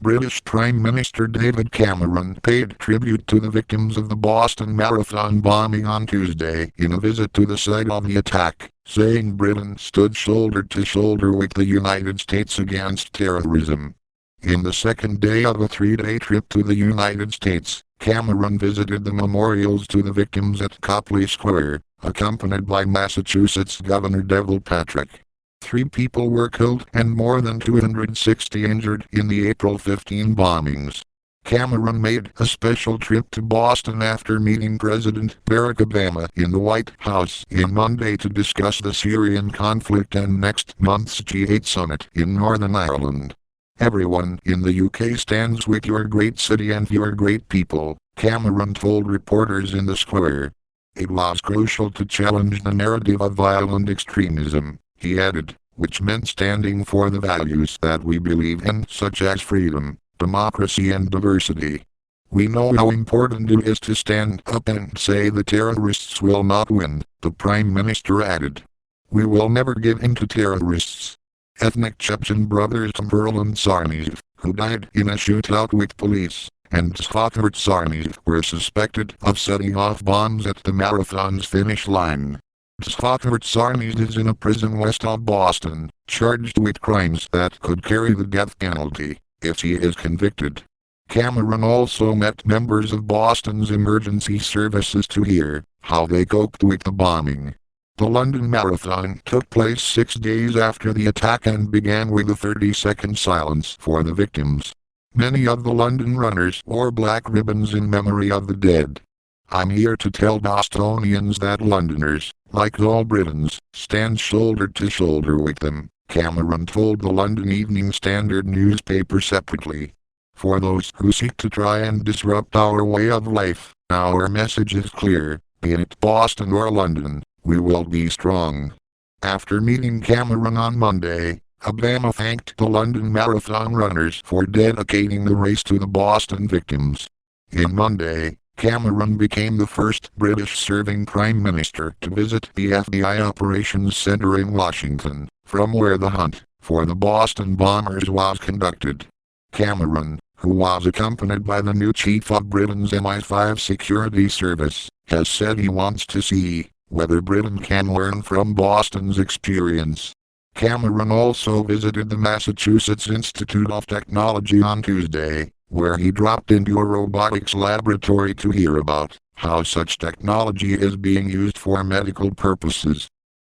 British Prime Minister David Cameron paid tribute to the victims of the Boston Marathon bombing on Tuesday in a visit to the site of the attack, saying Britain stood shoulder to shoulder with the United States against terrorism. In the second day of a three-day trip to the United States, Cameron visited the memorials to the victims at Copley Square, accompanied by Massachusetts Governor Deval Patrick. 3 people were killed and more than 260 injured in the April 15 bombings. Cameron made a special trip to Boston after meeting President Barack Obama in the White House on Monday to discuss the Syrian conflict and next month's G8 summit in Northern Ireland. "Everyone in the UK stands with your great city and your great people," Cameron told reporters in the square. "It was crucial to challenge the narrative of violent extremism," he added, which meant standing for the values that we believe in, such as freedom, democracy and diversity. "We know how important it is to stand up and say the terrorists will not win," the Prime Minister added. "We will never give in to terrorists." Ethnic Chechen brothers Tamerlan Tsarnaev, who died in a shootout with police, and Tzfokart Tsarnaev were suspected of setting off bombs at the marathon's finish line. Tzfokart Tsarnaev is in a prison west of Boston, charged with crimes that could carry the death penalty if he is convicted. Cameron also met members of Boston's emergency services to hear how they coped with the bombing. The London Marathon took place 6 days after the attack and began with a 30-second silence for the victims. Many of the London runners wore black ribbons in memory of the dead. "I'm here to tell Bostonians that Londoners, like all Britons, stand shoulder to shoulder with them," Cameron told the London Evening Standard newspaper separately. "For those who seek to try and disrupt our way of life, our message is clear, be it Boston or London. We will be strong." After meeting Cameron on Monday, Obama thanked the London Marathon runners for dedicating the race to the Boston victims. On Monday, Cameron became the first British-serving Prime Minister to visit the FBI Operations Center in Washington, from where the hunt for the Boston bombers was conducted. Cameron, who was accompanied by the new chief of Britain's MI5 security service, has said he wants to see whether Britain can learn from Boston's experience. Cameron also visited the Massachusetts Institute of Technology on Tuesday, where he dropped into a robotics laboratory to hear about how such technology is being used for medical purposes.